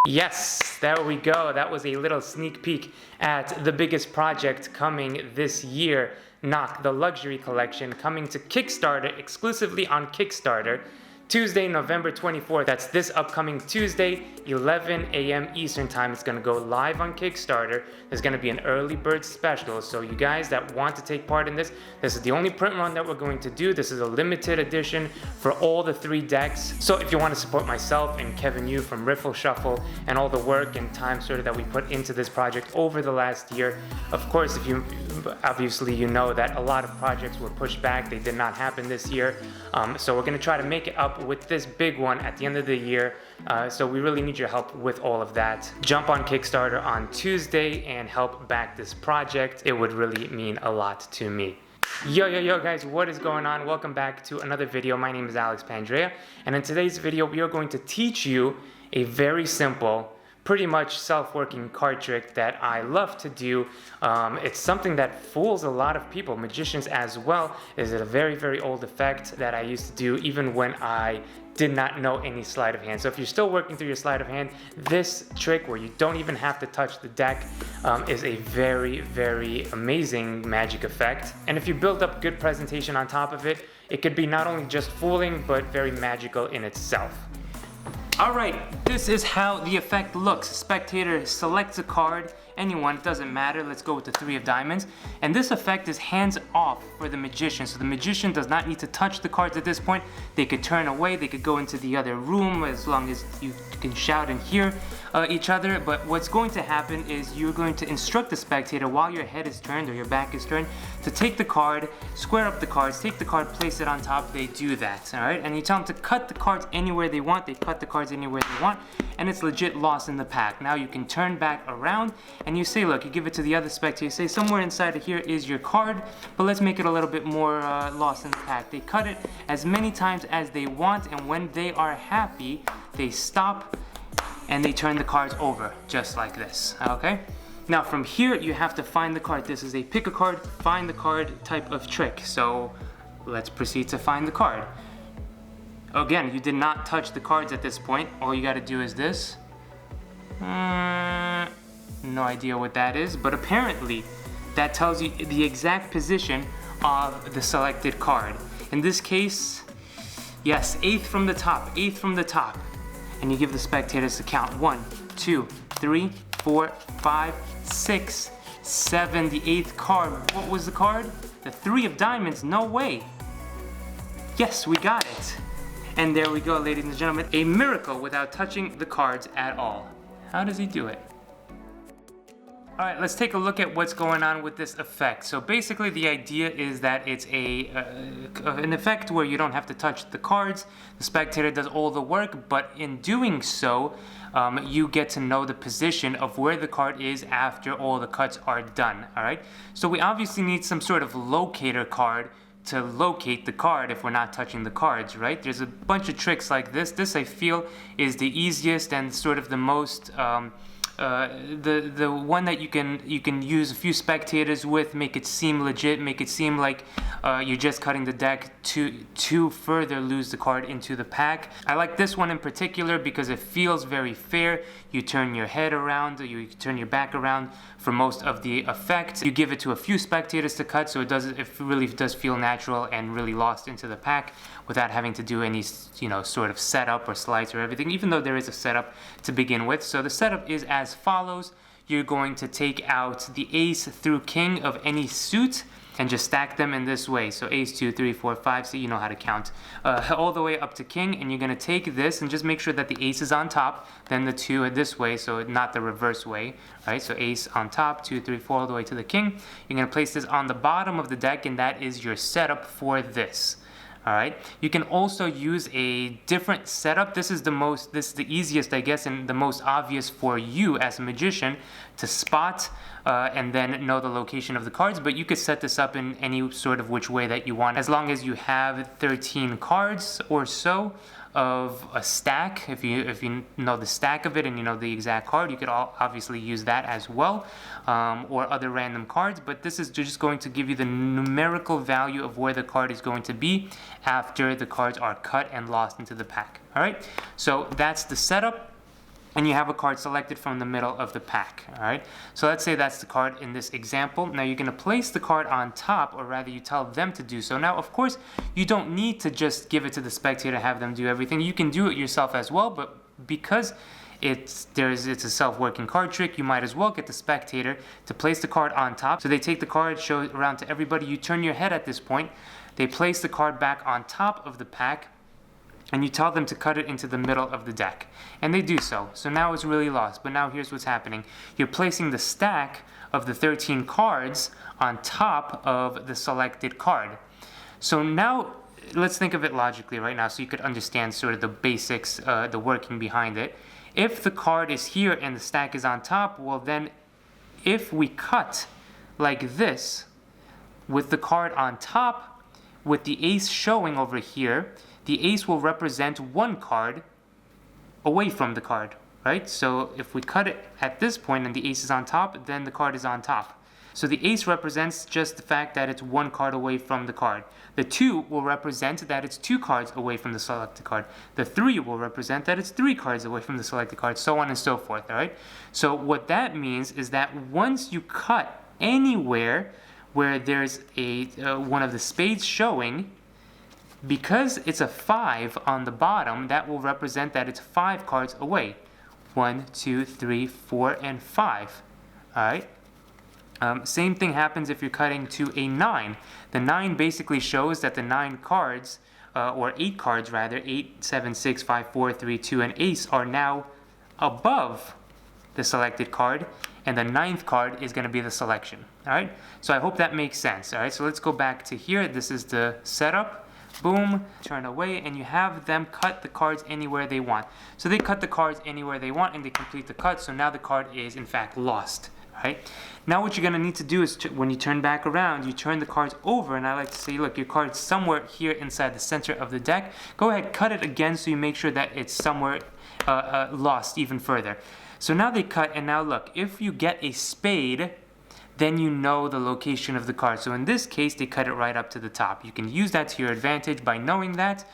Yes, there we go. That was a little sneak peek at the biggest project coming this year, Knock, the luxury collection, coming to Kickstarter, exclusively on Kickstarter, Tuesday, November 24th. That's this upcoming Tuesday, 11 a.m. Eastern time. It's gonna go live on Kickstarter. There's gonna be an early bird special. So you guys that want to take part in this is the only print run that we're going to do. This is a limited edition for all the 3 decks. So if you want to support myself and Kevin Yu from Riffle Shuffle and all the work and time sort of that we put into this project over the last year, of course, obviously you know that a lot of projects were pushed back. They did not happen this year. So we're gonna try to make it up with this big one at the end of the year. So we really need your help with all of that. Jump on Kickstarter on Tuesday and help back this project. It would really mean a lot to me. Yo guys, what is going on? Welcome back to another video. My name is Pandrea, and in today's video we are going to teach you a very simple, pretty much self-working card trick that I love to do. It's something that fools a lot of people, magicians as well. Is it a very old effect that I used to do even when I did not know any sleight of hand. So if you're still working through your sleight of hand, this trick where you don't even have to touch the deck is a very amazing magic effect. And if you build up good presentation on top of it, it could be not only just fooling, but very magical in itself. Alright, this is how the effect looks. Spectator selects a card, anyone, it doesn't matter. Let's go with the 3 of diamonds. And this effect is hands off for the magician. So the magician does not need to touch the cards at this point. They could turn away, they could go into the other room as long as you can shout and hear each other. But what's going to happen is you're going to instruct the spectator while your head is turned or your back is turned to take the card, square up the cards, take the card, place it on top. They do that, alright? And you tell them to cut the cards anywhere they want. They cut the cards anywhere they want, and it's legit lost in the pack. Now you can turn back around and you say, look, you give it to the other spectator, you say somewhere inside of here is your card, but let's make it a little bit more lost in the pack. They cut it as many times as they want, and when they are happy, they stop and they turn the cards over, just like this, okay? Now from here, you have to find the card. This is a pick a card, find the card type of trick. So let's proceed to find the card. Again, you did not touch the cards at this point. All you gotta do is this. No idea what that is, but apparently that tells you the exact position of the selected card. In this case, yes, 8th from the top, 8th from the top. And you give the spectators to count. 1, 2, 3, 4, 5, 6, 7, the 8th card. What was the card? The 3 of diamonds, no way. Yes, we got it. And there we go, ladies and gentlemen, a miracle without touching the cards at all. How does he do it? Alright, let's take a look at what's going on with this effect. So basically the idea is that it's an effect where you don't have to touch the cards. The spectator does all the work, but in doing so, you get to know the position of where the card is after all the cuts are done, alright? So we obviously need some sort of locator card to locate the card if we're not touching the cards, right? There's a bunch of tricks like this. This I feel is the easiest and sort of the most the one that you can use a few spectators with, make it seem legit, make it seem like you're just cutting the deck to further lose the card into the pack. I like this one in particular because it feels very fair. You turn your head around, you turn your back around for most of the effect. You give it to a few spectators to cut, so it really does feel natural and really lost into the pack without having to do any, sort of setup or slides or everything, even though there is a setup to begin with. So the setup is as follows. You're going to take out the ace through king of any suit and just stack them in this way. So ace, 2, 3, 4, 5, so you know how to count. All the way up to king, and you're gonna take this and just make sure that the ace is on top, then the 2 this way, so not the reverse way, right? So ace on top, 2, 3, 4, all the way to the king. You're gonna place this on the bottom of the deck, and that is your setup for this. Alright, you can also use a different setup. This is the easiest, I guess, and the most obvious for you as a magician to spot and then know the location of the cards, but you could set this up in any sort of which way that you want, as long as you have 13 cards or so of a stack. If you know the stack of it and you know the exact card, you could obviously use that as well, or other random cards, but this is just going to give you the numerical value of where the card is going to be after the cards are cut and lost into the pack. Alright, so that's the setup. and you have a card selected from the middle of the pack. All right, so let's say that's the card in this example. Now you're going to place the card on top, or rather you tell them to do so. Now of course you don't need to just give it to the spectator, have them do everything. You can do it yourself as well, but because it's a self-working card trick, you might as well get the spectator to place the card on top. So they take the card, show it around to everybody. You turn your head at this point. They place the card back on top of the pack, and you tell them to cut it into the middle of the deck. And they do so. So now it's really lost. But now here's what's happening. You're placing the stack of the 13 cards on top of the selected card. So now let's think of it logically right now so you could understand sort of the basics, the working behind it. If the card is here and the stack is on top, well then if we cut like this with the card on top, with the ace showing over here, the ace will represent one card away from the card, right? So if we cut it at this point and the ace is on top, then the card is on top. So the ace represents just the fact that it's one card away from the card. The 2 will represent that it's 2 cards away from the selected card. The 3 will represent that it's 3 cards away from the selected card, so on and so forth, all right? So what that means is that once you cut anywhere where there's one of the spades showing, because it's a 5 on the bottom, that will represent that it's 5 cards away. 1, 2, 3, 4, and 5. All right. Same thing happens if you're cutting to a 9. The 9 basically shows that the 9 cards, or 8 cards rather, 8, 7, 6, 5, 4, 3, 2, and ace are now above the selected card, and the 9th card is going to be the selection. All right. So I hope that makes sense. All right. So let's go back to here. This is the setup. Boom, turn away, and you have them cut the cards anywhere they want. So they cut the cards anywhere they want and they complete the cut, so now the card is in fact lost. Right? Now what you're going to need to do is when you turn back around, you turn the cards over, and I like to say, look, your card's somewhere here inside the center of the deck. Go ahead, cut it again so you make sure that it's somewhere lost even further. So now they cut, and now look, if you get a spade, then you know the location of the card. So in this case, they cut it right up to the top. You can use that to your advantage by knowing that,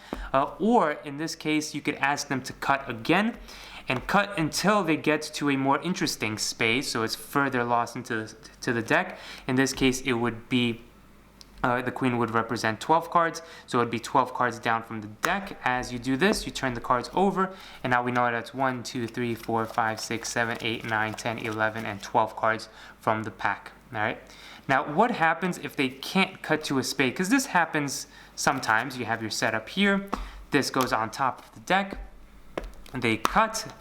or in this case, you could ask them to cut again, and cut until they get to a more interesting space, so it's further lost into the deck. In this case, it would be, the queen would represent 12 cards, so it would be 12 cards down from the deck. As you do this, you turn the cards over, and now we know that's 1, 2, 3, 4, 5, 6, 7, 8, 9, 10, 11, and 12 cards from the pack. All right. Now, what happens if they can't cut to a spade? Because this happens sometimes. You have your setup here. This goes on top of the deck. They cut.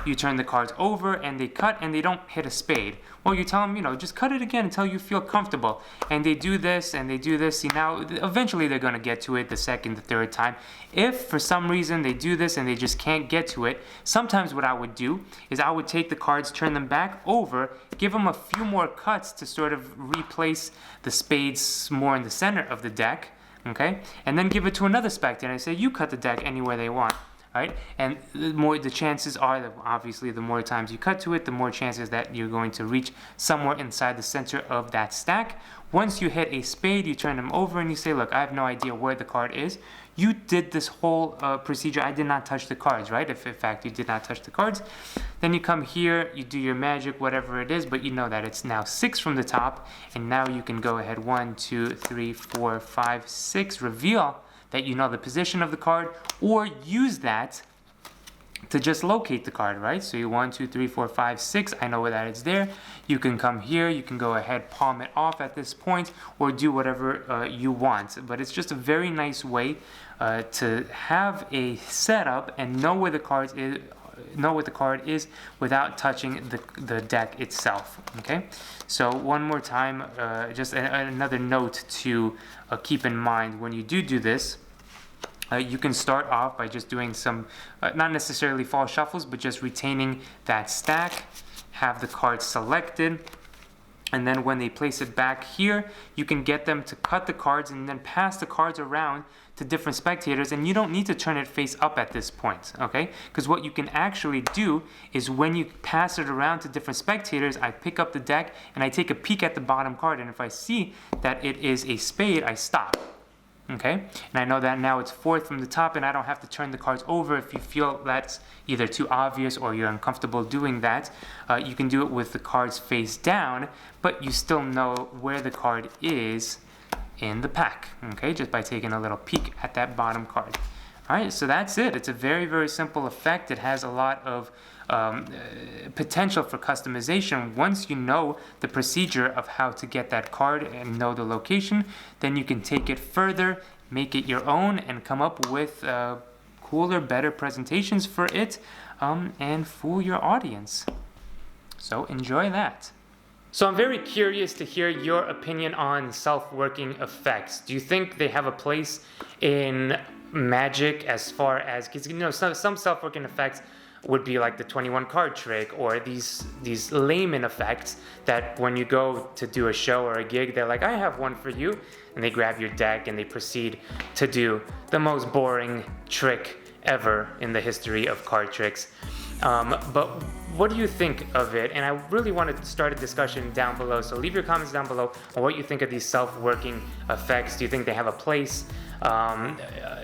You turn the cards over, and they cut, and they don't hit a spade. Well, you tell them, just cut it again until you feel comfortable. And they do this, and they do this. See, now, eventually they're going to get to it the second, the third time. If, for some reason, they do this and they just can't get to it, sometimes what I would do is I would take the cards, turn them back over, give them a few more cuts to sort of replace the spades more in the center of the deck, okay? And then give it to another spectator and say, you cut the deck anywhere they want. Right? And the chances are that obviously the more times you cut to it, the more chances that you're going to reach somewhere inside the center of that stack. Once you hit a spade, you turn them over and you say, look, I have no idea where the card is. You did this whole procedure. I did not touch the cards, right? If in fact you did not touch the cards, then you come here, you do your magic, whatever it is, but you know that it's now 6 from the top, and now you can go ahead 1, 2, 3, 4, 5, 6, reveal that you know the position of the card, or use that to just locate the card, right? So you 1, 2, 3, 4, 5, 6, I know that it's there. You can come here, you can go ahead, palm it off at this point, or do whatever you want. But it's just a very nice way to have a setup and know where the card is without touching the deck itself. Okay, so one more time, just another note to keep in mind when you do this. You can start off by just doing some, not necessarily false shuffles, but just retaining that stack, have the card selected, and then when they place it back here, you can get them to cut the cards and then pass the cards around to different spectators, and you don't need to turn it face up at this point, okay? Because what you can actually do is when you pass it around to different spectators, I pick up the deck and I take a peek at the bottom card, and if I see that it is a spade, I stop. Okay, and I know that now it's 4th from the top, and I don't have to turn the cards over. If you feel that's either too obvious or you're uncomfortable doing that, you can do it with the cards face down, but you still know where the card is in the pack, okay, just by taking a little peek at that bottom card. All right, so that's it. It's a very, very simple effect. It has a lot of potential for customization. Once you know the procedure of how to get that card and know the location, then you can take it further, make it your own, and come up with cooler, better presentations for it, and fool your audience. So enjoy that. So I'm very curious to hear your opinion on self-working effects. Do you think they have a place in magic, as far as, because you know, some self-working effects would be like the 21 card trick, or these layman effects that when you go to do a show or a gig, they're like, I have one for you, and they grab your deck and they proceed to do the most boring trick ever in the history of card tricks. But what do you think of it? And I really want to start a discussion down below, so leave your comments down below on what you think of these self-working effects. Do you think they have a place?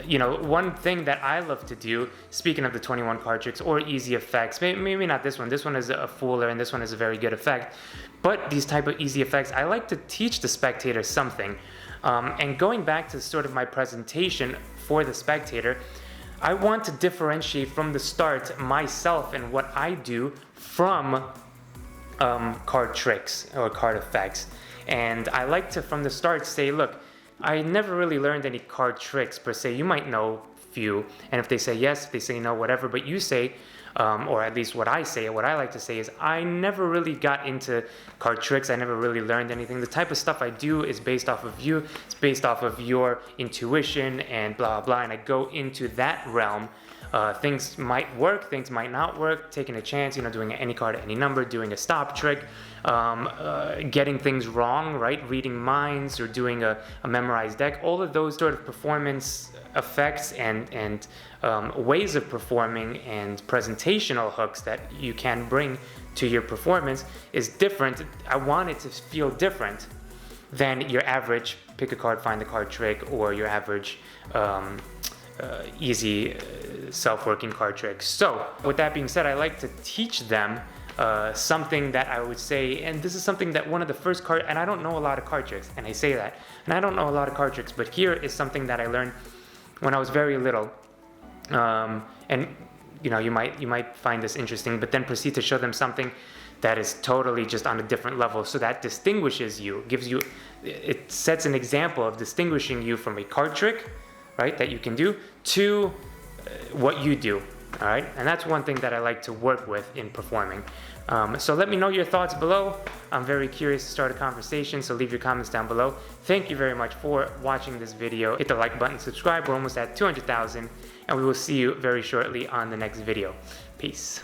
You know, one thing that I love to do, speaking of the 21 card tricks or easy effects, maybe not this one is a fooler and this one is a very good effect, but these type of easy effects, I like to teach the spectator something. And going back to sort of my presentation for the spectator, I want to differentiate from the start myself and what I do from card tricks or card effects. And I like to, from the start, say, look, I never really learned any card tricks per se. You might know a few, and if they say yes, if they say no, whatever, but you say, or at least what I say, what I like to say is, I never really got into card tricks. I never really learned anything. The type of stuff I do is based off of you. It's based off of your intuition and blah, blah, and I go into that realm. Things might work, things might not work, taking a chance, you know, doing any card, any number, doing a stop trick, getting things wrong, right? Reading minds or doing a memorized deck. All of those sort of performance effects and ways of performing and presentational hooks that you can bring to your performance is different. I want it to feel different than your average pick a card, find the card trick, or your average easy self-working card tricks. So with that being said, I like to teach them something that I would say, and this is something that one of the first card, and I don't know a lot of card tricks, and I say that, and I don't know a lot of card tricks, but here is something that I learned when I was very little, and you know, you might find this interesting, but then proceed to show them something that is totally just on a different level. So that distinguishes you, it sets an example of distinguishing you from a card trick, right, that you can do, to what you do, all right? And that's one thing that I like to work with in performing. So let me know your thoughts below. I'm very curious to start a conversation, so leave your comments down below. Thank you very much for watching this video. Hit the like button, subscribe. We're almost at 200,000, and we will see you very shortly on the next video. Peace.